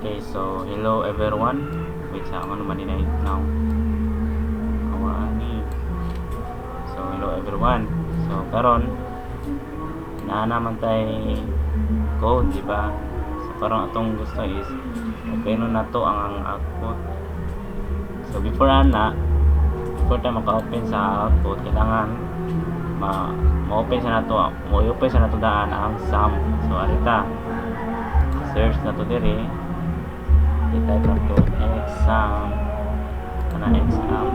Okay, so hello everyone. Wait, sa ako naman din now. Awani. So hello everyone. So karon na naman tay code, di ba? So karon atong gusto is open na to ang output. So before tayo maka-open sa output, kailangan ma-open sa nato, mo-open sa nato daan ang sum. So arita search na to dire, i-type na to exam, exam.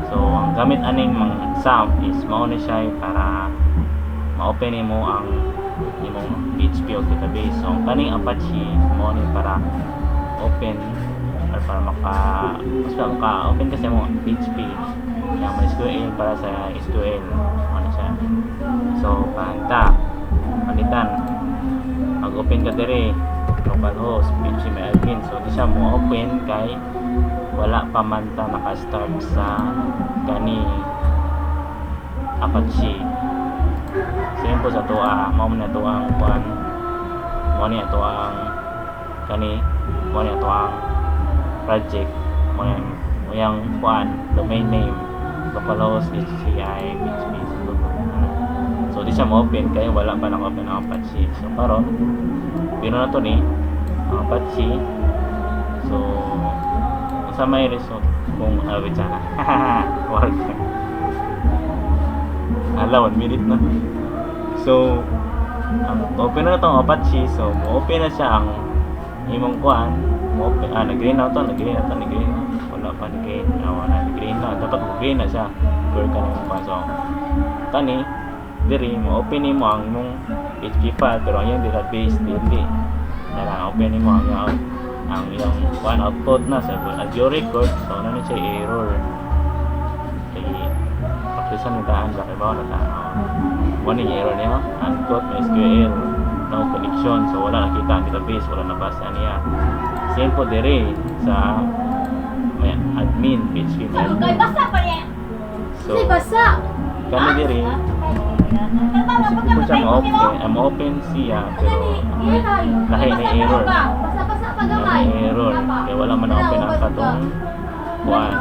So ang gamit aning sum is mao ni siya para ma-open mo ang imong PHP o database. So ang kaning Apache mao ni para open or para maka-open kasi mo PHP yung SQL para sa SQL ano siya. So palitan mag-open ka dire localhost PHP may admin. So di siya mo open kay wala pa man ta naka-start sa gani Apache. Simple sa tuwa mao na to ang kuan, mao ni ato ang kani, mao ni ato ang project, mao yang kuan domain name localhost HCI PHP. So di siya mo-open kaya wala pa naka-open ang Apache. So karon bino na to ni ang Apache. So sa may result kung awit sana work ala 1 minute na. So open na itong Apache. So mo-open na siya ang imong kuan, mo-open nag-green na to, wala pa nag-green na, dapat mag-green na siya for kanang kuan. So kani diri mo open mo ang mong PHP file pero ang database dili na open mo ang yung kuan output na sa audio record. So ano siya error kay paklisan ni daan ba kay ba na mo ni error niya output may SQL no connection. So wala nakita ang database, wala nabasa niya. Simple diri sa may admin PHP may admin. So kani diri kung siya ma-open siya pero lahi na error kaya wala man na-open ang katong kuan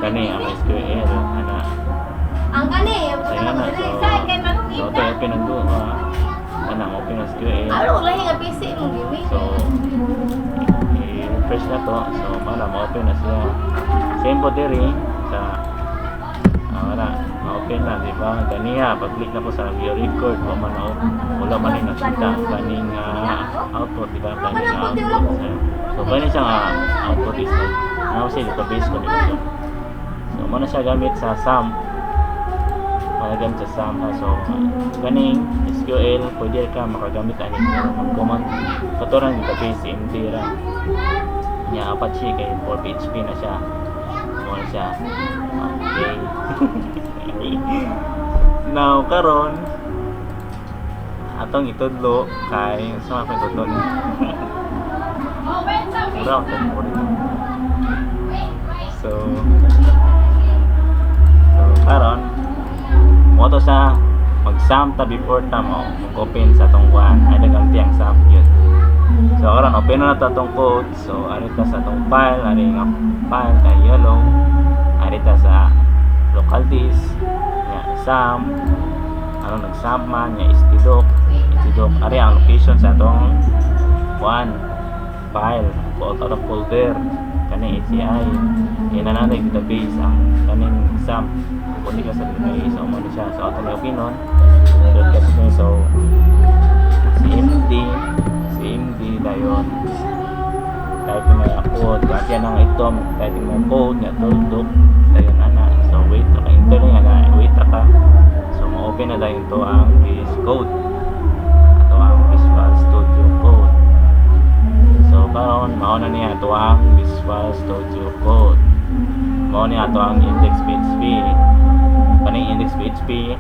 kani ang SQL ana ang kani saya na. So ito open ang doon ana open ang SQL. lahi nga PC mo gimi. So i-refresh na to. So ma-open na siya. Same po diri sa ma-open na, di ba? Ganiya, pag-click na po sa video record, wala man yung nakita kaning output, di ba? Kaning output. So, kanya siya output is now siya database connection. So, muna siya gamit sa sum. Managamit sa sum. So, kaning SQL, pwede ka makagamit aning mag-command. Katuran database, hindi ra. Niya Apache kay for PHP na siya. Muna siya. Okay. Now karon atong itudlo kay sa mga itudlo ni so karon mo to sa mag-sum ta before ta mo mag-open sa atong kuan ay nagamti ang sum yun. So karon open na to atong code. So arita sa atong file, nga file kay yellow, arita sa local disk nya sum nag-sum man nya istidok ari ang location sa atong kuan file atong folder kani HCI inananay database ang kaning sum kundi ka sa database. So mo ni siya so atong opinon so CMD dayon type mo yung code kasi ang itom type mo code nya tuldok dayon ana. So wait naka-enter nga wait ka. So ma-open na dayon to ang this code ato ang Visual Studio Code. So karon mao na niya ato ang Visual Studio Code, mao ni ato ang index.php. Kaning index.php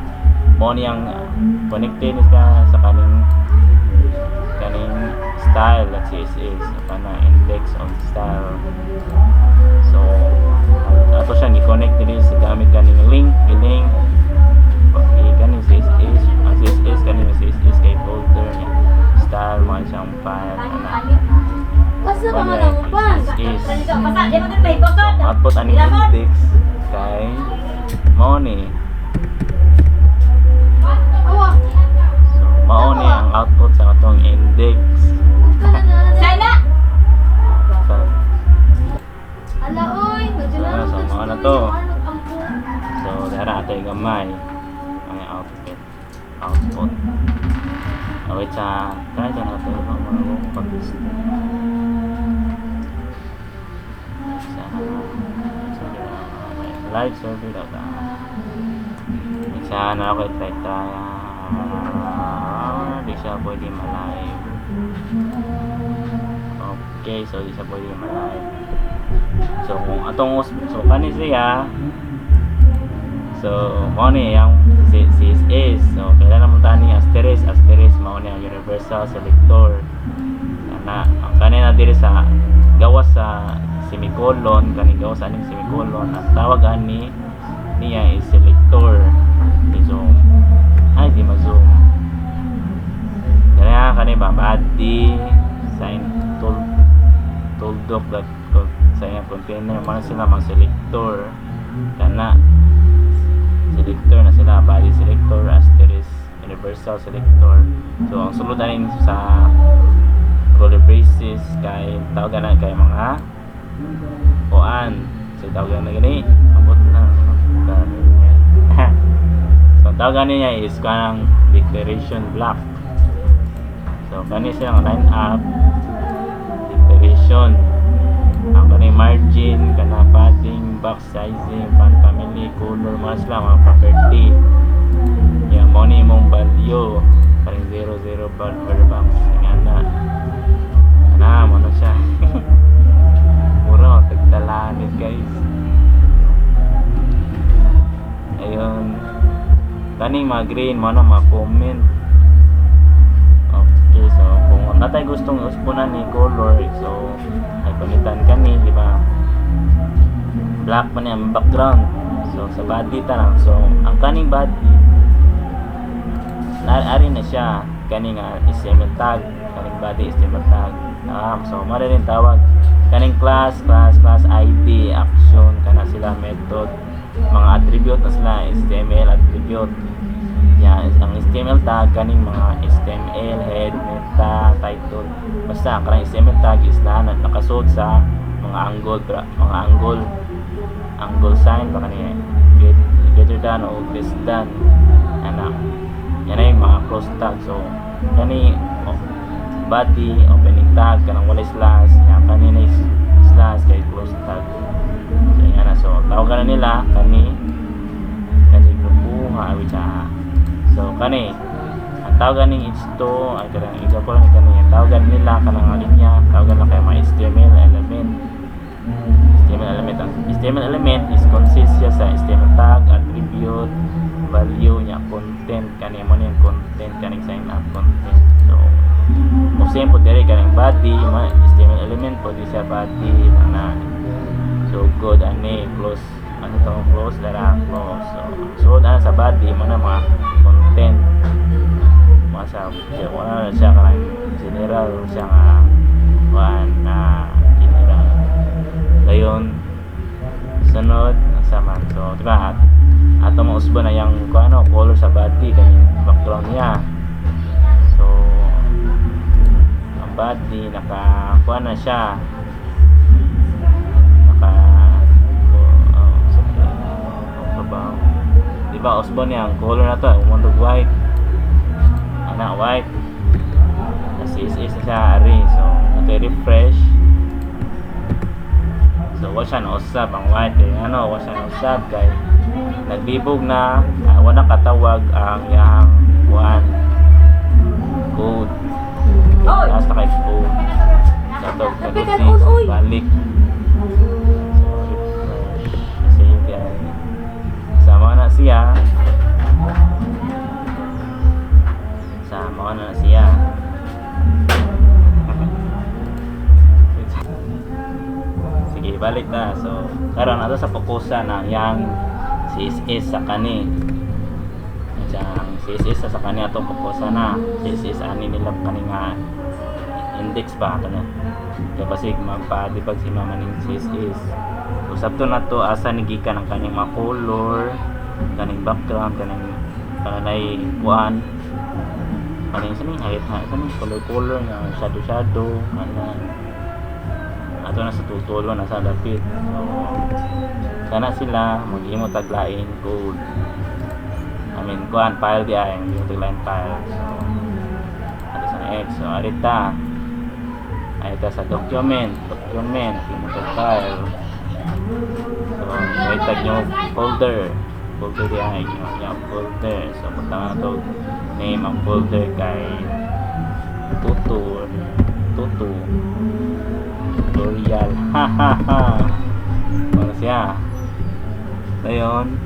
mao ni ang connected sa kaning style at CSS kana index on style. So ato siya ni-connect dili sa gamit kaning link kaning CSS ang CSS kaning CSS kay folder niya style man siyang file ana. Asa pa man ang upan? Is Basa, di ba may bukod? output ani index kay mao ni. Awa. So mao ni ang output sa atong index. Sana! So, Ala oy, nagdala So, mga na to. so dara atay gamay ang output. Awit sa try na nato no mga pag live survey daw ta. Isa na ako try di siya pwede ma-live. Okay, so di siya pwede ma-live. So kung atong so kani siya so mao ni yung CSS. So kailangan naman tani asterisk mao ni ang universal selector. Ang kanina diri sa gawas sa semicolon, kaning gawas sa aning semicolon, ang tawag ani niya is selector. I-zoom. Ay, di ma-zoom. Kaya kani ba body sign tooldoc that sa iyang container man sila mga selector. Kana selector na sila, body selector, asterisk, universal selector. So ang sulod anin sa roller braces kay tawagan na kay mga kuan. So tawagan na gani abot na so tawagan niya is kanang declaration block. So kani siya ang line up declaration, ang kaning margin, kana padding, box sizing, font family, color, mga sila mga property. Yung money mong value paring 00 per box na mo na siya. Mura tagtalanid guys. Ayun kaning mga green mo na mga comment. Okay, so kung natay gustong uspunan ni color, so ay pamitan kani, di ba? Black man yung background. So sa body ta lang. So ang kaning body ari na siya kaning HTML tag, kaning body HTML tag. So mara rin tawag kaning class ID, action, kana sila method, mga attribute na sila HTML attribute. Yan, ang HTML tag kaning mga HTML head, meta, title. Basta ang kanang HTML tag is nakasuot sa mga angle sign baka ni greater than o less than. Yan ay mga close tag. So kani body opening tag kanang wala slash, yan kanina is slash kay close tag. So yan na, so tawagan na nila kani grupo nga awit siya. So kani ang tawagan ning H2 ay kanang example ni kani ang tawagan nila kanang linya, tawagan lang kay mga HTML element. Ang HTML element is consist siya sa HTML tag, attribute, value nya, content kani mo ni content kaning sign up content. So kung simple diri kaning body, mga HTML element pwede siya body na. So good ani close close dara close. So sa body mo na mga content masa wala siya kanang general siya nga general. Dayon sunod sa man. So diba ato mo usbo na yung color sa body kaning background niya. So ang body naka na siya, diba usbo niya ang color na to umundog white, white kasi is siya ari. So refresh. So wa siya na usab ang white wa siya na usab kay nagbibog na wala katawag ang yang code. Last na kay code sa to balik. So refresh kasi guys sama na siya sige balik na. So karon ato sa fokusa na yang CSS sa kani ang CSS sa kani atong fokusa na CSS ani nila kani nga index ba kana Kapasig magpadipag si mama ning sis is. Usab to na to asa nigikan ang kaning mga color, kaning background, kaning kanay kuan. Kaning sini hait color nga shadow anan. Ato na sa tutulo na sa dapit. So, kana sila maghimo taglain code. Kuan file di ay maghimo taglain file. So, ato sa X. So, arita sa document maghimo tag file. So, may tag nyo folder di ay yung folder. So, punta nga to name ang folder kay tutu tutorial ano siya. So yun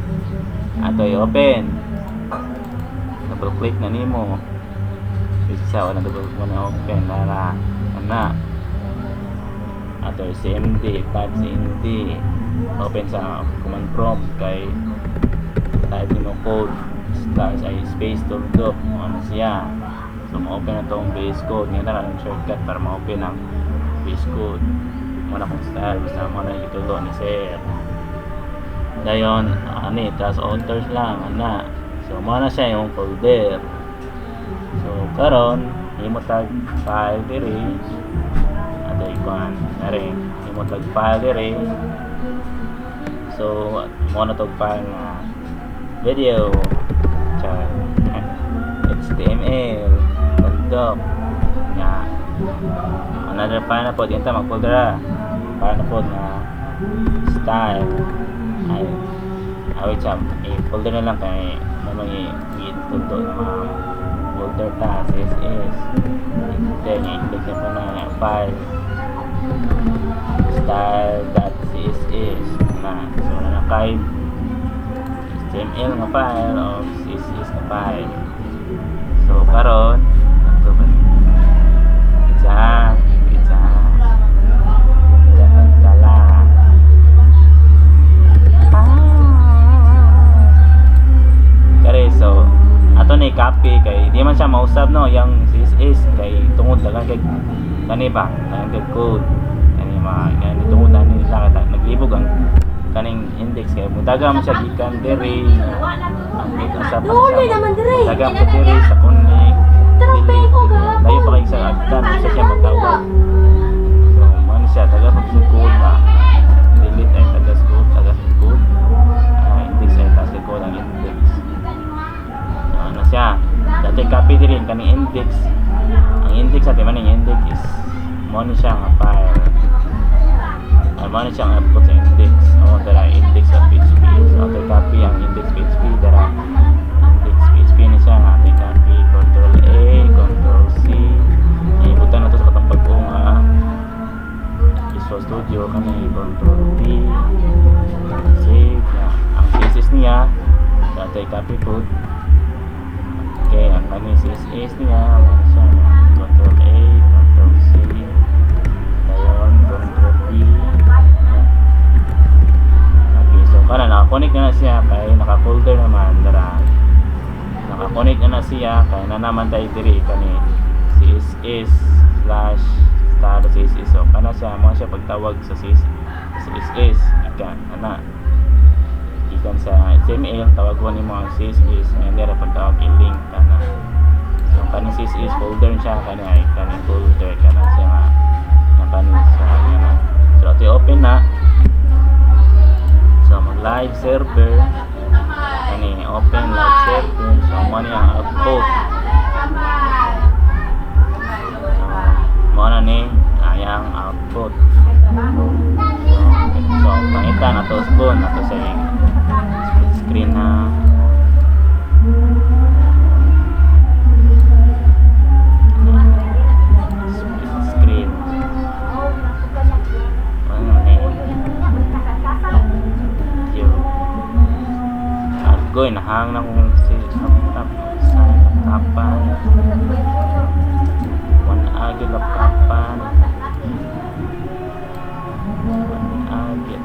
ato i-open, double click na nimo isa o na double mo open na ato CMD tab CMD open sa command prompt kay type mo code slash ay space tuldok ano siya. So ma-open na itong base code ngayon na lang shortcut para ma-open ang base code muna kung style basta mo na itulo ni sir dayon tapos authors lang so muna siya yung folder. So karon himo tag file diri ato ikuan ari himo tag file diri. So muna tag file na video HTML doc nga another file na po dito mag-folder file na po na style ay awit siya i-folder na lang kay mamang i-tuto na mga folder ta CSS then i-click na po na file style.css na so na kay HTML nga file o CSS nga file. So karon ato ba pizza kala kare. So ato ni copy kay di man siya mausab no yung CSS kay tungod lang kay kani ba ang code kani mga tungod na nila kay naglibog ang kaning index kay mutaga man siya gikan diri ang sa daga mo diri sa connect layo pa kay sa agdan sa siya magtawag. So man siya taga mo sa code na delete ay taga code index ay taga code ang index ano siya dati copy diri kaning index ang index sa man yung index is mo ni siya nga file ano siya ang output sa index dara index of PHP. So ato copy ang index PHP dara index PHP ni siya nga ato copy Ctrl A Ctrl C ibutan na to sa katong pag-o nga Visual Studio kani Ctrl V save na ang CSS niya so ato copy code okay ang kani CSS niya siya Ctrl A Ctrl C dayon Ctrl V. Para naka-connect na siya kay naka-folder naman dara. Naka-connect na siya kay na naman tayo diri kani CSS/star.css. So kana siya mo siya pagtawag sa CSS ikan sa HTML tawag mo ni mo ang CSS nga dira pagtawag i-link kana. So kani CSS folder siya kani ay kani folder kana siya nga kani sa nga. So ato open na. So mag live server ani open live server so mo ni ang output mo na ni ayang output. So pangitan na to spoon na to sa screen na screen goy nahang na kung si laptapan one agi laptapan one agi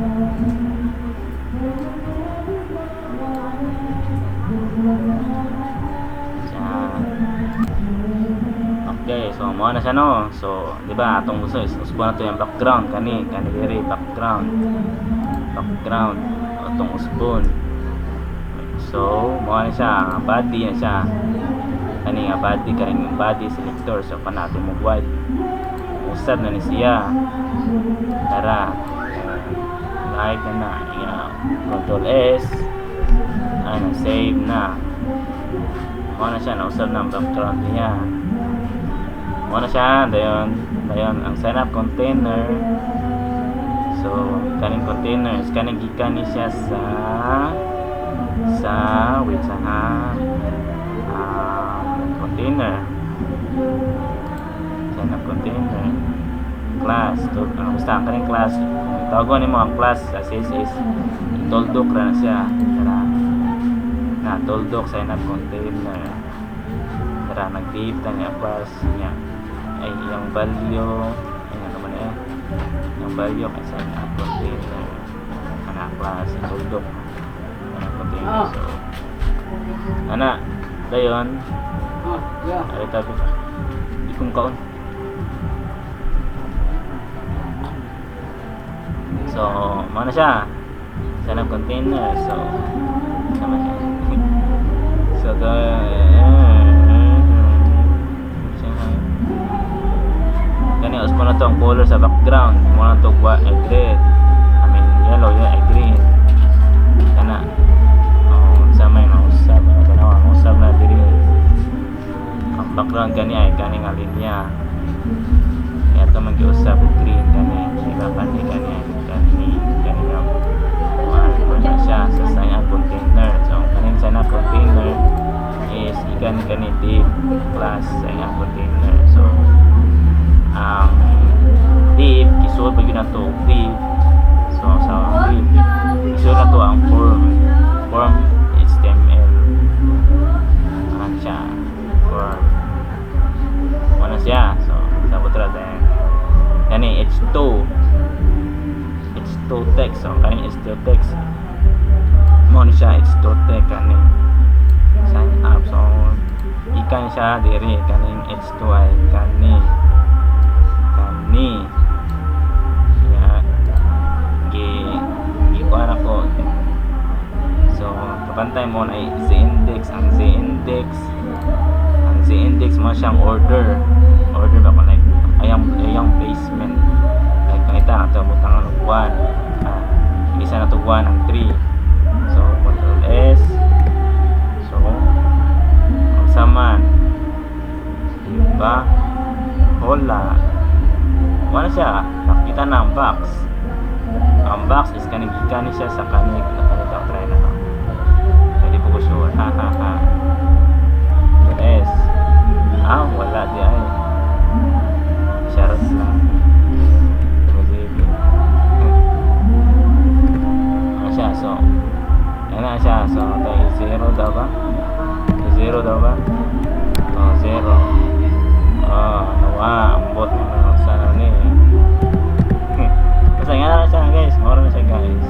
Yan. Okay, so mo na siya no. So, di ba atong gusto is usbo na to yung background kani diri background. Background atong usbon. So, mo na siya, body na siya. Kani nga body kaning body selector so natin mo white. Usab na ni siya. Tara. Live na. Control S. Ano, save na. Mo na siya, nausap na ang background niya. Mo na siya, dayon ang sign up container. So, kaning container, kaning gikan ni siya wait sa container. Sign up container. Class, to, basta kaning class. Tawagon ni mga class sa CSS. Toldok na siya. Tara. Na toldok sign up container. Tara, nag-date niya class niya. Ay, yung value. Ay, naman yung value kay sign up container. Ana class, toldok. Sign up container. So, ana, dayon. Ay, tabi. Ikong kaon. So, mana siya? Sign up container. So, sama siya. So, kani uspo na to ang color sa background. Mo na to red. Yellow, green. Kana. Sama yung usab na tanaw, usab na diri. Ang background kani ay kani nga linya. Ito mag-usab green kani. Diba kani nga na siya sa sign up container. So, kaning sign up container is ikan div class sign up container. So, ang div kisul pag yun na to div. So, sa div kisul na to ang form HTML. Ano siya? Form. Ano siya? So, sabot natin. Kani H2 text. So, kaning H2 text. Mo ni siya H2 text kaning sign up. So, ikan siya diri kaning H2 ay kani ya kuan ako. So, kapantay mo na z index. Ang z index mo siyang order ba ko like ayang placement. Like nakita ato butang ano 1. Isa na to 1 ang 3. So, control S. So, ang saman. Diba? Hola. Wala siya. Nakita na ang box. Ang box is kanigikani siya sa kanig na kanitang try na. Hindi po ko sure. Control S. Wala di ay. Charot lang. So, yan na siya. So, tayo 0 daw ba? 0 daw ba? 0. Ambot mo na sana ni. Kasi nga na siya guys. Mura na siya guys.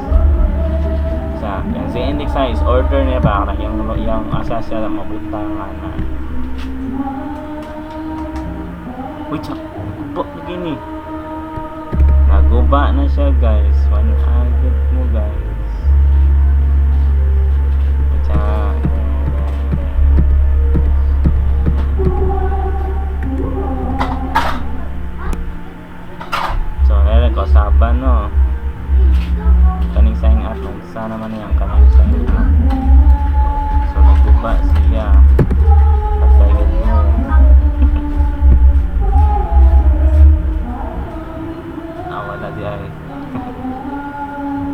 Sa, yung si index size, order niya ba? Yung asa siya mabutangan na. Wait, po, begini. Naguba na siya guys. 100 mo guys. So, nila ko saban no. Kaning sign up sana man yang kaning sign up. So, nagguba siya. Pagkaigad mo. Wala di ay.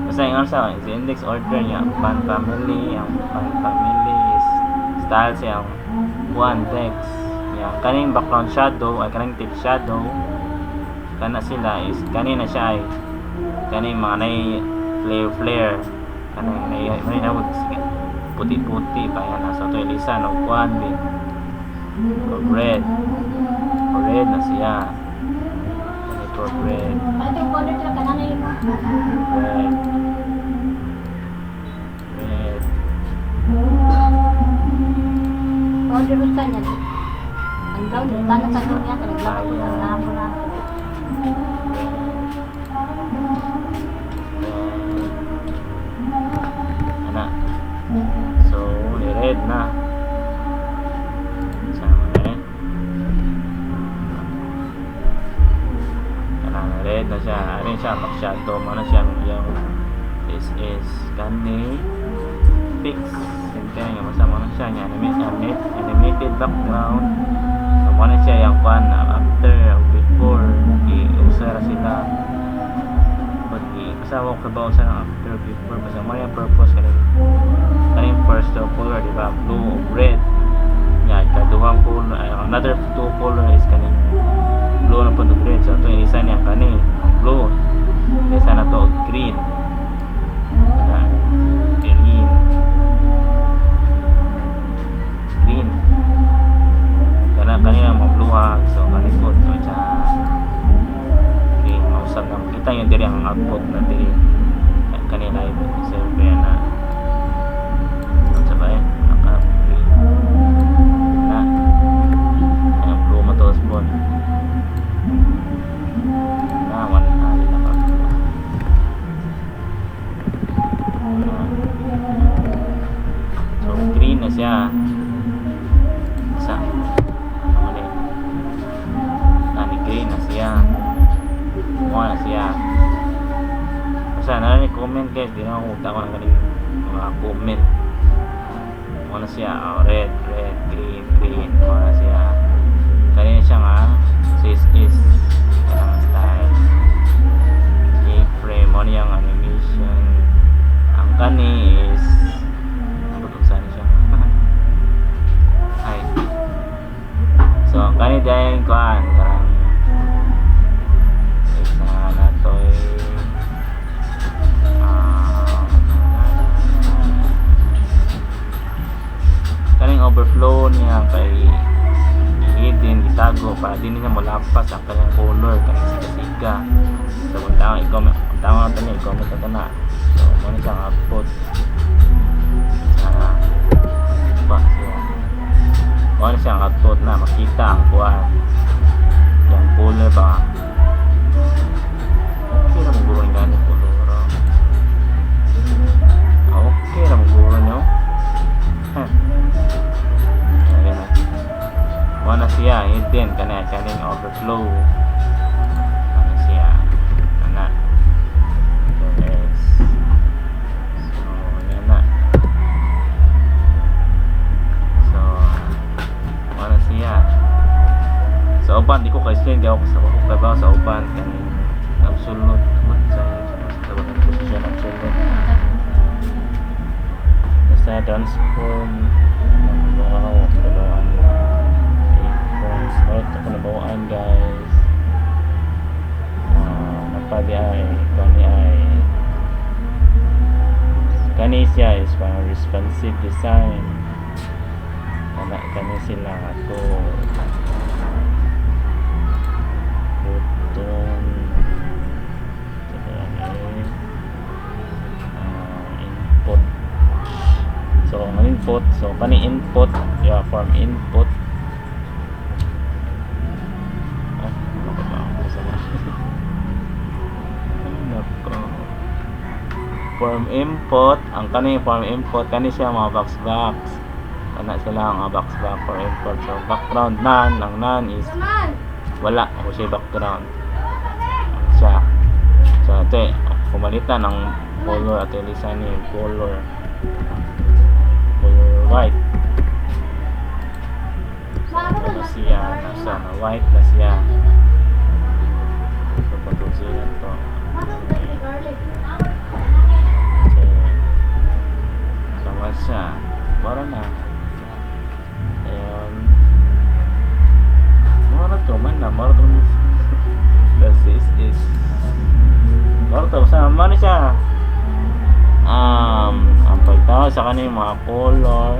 Basta yung sa index order niya pan family. Ang pan family is style siya one text. Yang kaning background shadow ay kaning text shadow. Kana sila is kanina siya ay kaning mga nay flare kaning may nawag puti-puti pa yan sa to ilisa no kuan din red na siya kani red Ano yung order ka kanana yung red pirutan yan. Ang daw, tanong niya, naglako na ako na. Ana. So, red na. Sama na rin. Red na siya. Ano siya? Masyado. Ano siya? Yung this is kani fix. Kaya nga masama na siya. Animated background. So, ano siya? Yung kwan after, before. I-usara sila. Kasawa ko ba sa after, before. Basta mo yung purpose. Kaning first color, diba? Blue, red. Yan. Kaduhang color. Another two color is kaning blue na po red. So ito yung isa niya kani blue, isa na to green. Green kanina mga blue ha. So kanin po ito siya green. Mausap na kita yung diri ang output na diri kanina live siyempre na sabay naka green na yung blue matos po naman ali na pa. So green na siya. Isa mali nani green na siya. Mo na siya. Basta na comment guys, di na ako magtako ng galing mga comment. Mo na siya. Red, green. Mo na siya. Kanina siya nga is kanang style i-frame mo niyang animation. Ang kani is saan siya ay so ang kani dahil kuhan karang isa na to kaning overflow niya kay hidden, itago para din niya malampas ang kanyang color kanang siga-siga. So kung i-comment na na so muna siyang output muna siyang output na makita ang kuhan yung color ba okay na maguro yung ganit color okay na maguro nyo mana siya hidden kaning overflow mana siya ana yes so yan na so mana siya sa uban di ko ka-explain di ako sa uban kaning absolute sa position absolute basta transform wow dalawang Alright, ako nabawaan guys. Napadi ay kani siya is parang responsive design. Kani sila ako button input. So ang input, so kani input, form input. Form input, ang kaning form input kani siya mga box kana sila ang box for input. So background nan is wala ako siya background siya. So ito pumalitan ng color at ilisan ni color white. So siya nasa na white na siya. So patusin na to. Sama siya. Para na. Ayan. Mara to man na. Mara to. This is. Mara to. Sama na siya. Ang pagtawag sa kanil mga color.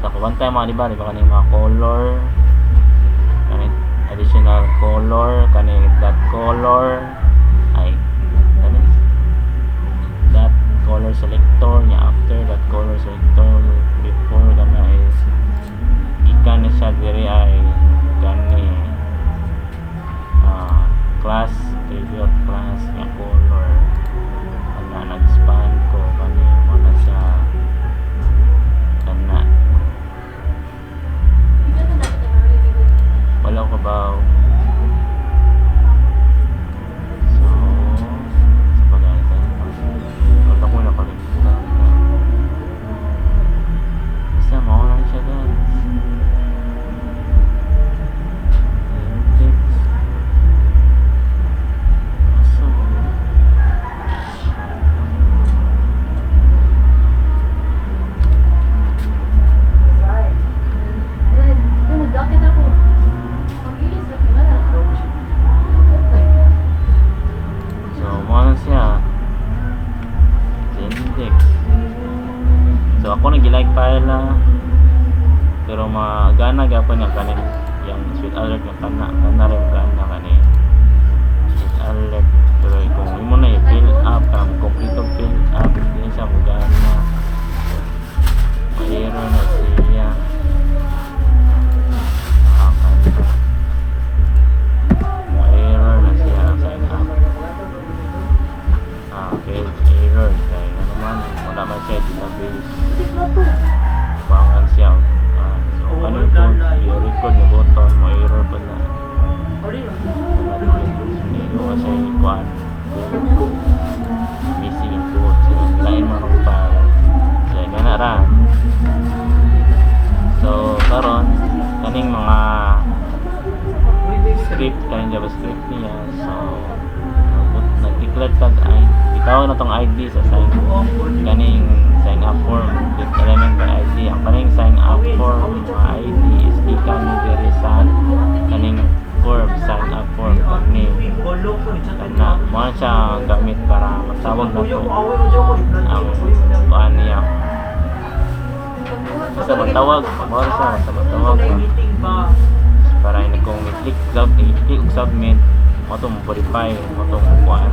Sa kubantay mga diba kanil mga color. Kanil additional color. Kanil that color. Ay. Kanil that color selector niya after that color verify la. Pero magana gapon nga kanin yung sweet alert nga kana rin gana kani sweet alert. Pero kung imo na i-fill up complete fill up din sa magana mayroon na siya error na siya sign up failed error kaya nga naman wala man siya database pangan siya so ano ito i-record yung button mo error pa na hindi ko kasi ikuan missing input so lain mo nung file so nga na ra so karon kaning mga script kaning JavaScript niya so nag-declare tag ID itawag na tong ID sa sign kaning sign up form with element by ID ang kaning sign up form ID is gikan ni diri sa kaning form sign up form name kana mo siya gamit para matawag na to ang kuan niya basta matawag basta matawag para ini kung i-click submit mo to mo verify mo to mo kuan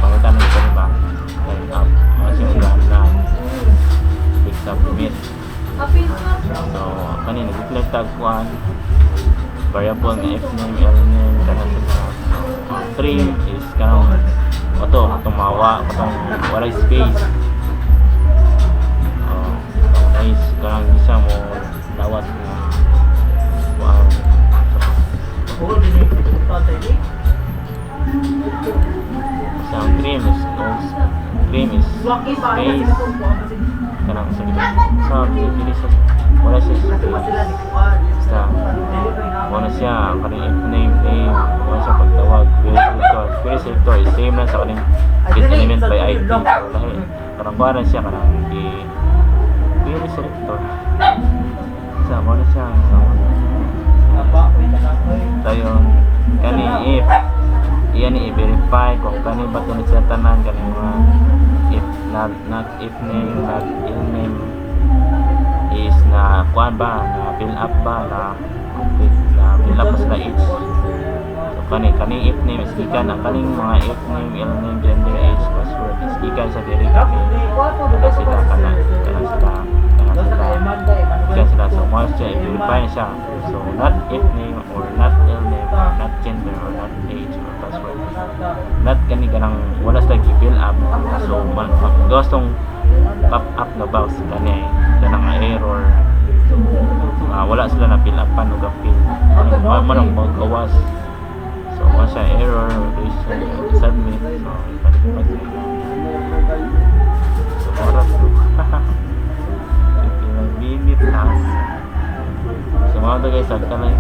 pangitan ng ito ba sign up mo siya na click submit so kanina nag-declare tag kuan variable nga fname lname kana sa string is kanang auto tumawa katong wala space nice kanang isa mo dawat nga kuan isang cream is space kanang sige sa dili sa wala siya space basta wala siya kaning name wala siya pagtawag query selector is same lang sa kaning get element by ID so lahi kanang kuha siya kanang query selector sa wala siya dayon kani if iyan i-verify kung kani ba ito nagsatanan kani mga if not if name not ill name is na kuan ba na fill up ba na complete na fill up sila each so kani if name is gikan ang kaning mga if name ill name gender age password is gikan sa diri kami kana sila so mo siya i-verify siya so not if name or not ill name or not gender or not age or password not kani kanang wala sila i-fill up so gustong pop up na box kani kanang error wala sila na fill up pan ug fill manang magawas so mo siya error submit so ipalipat so para minute na so mga guys agka na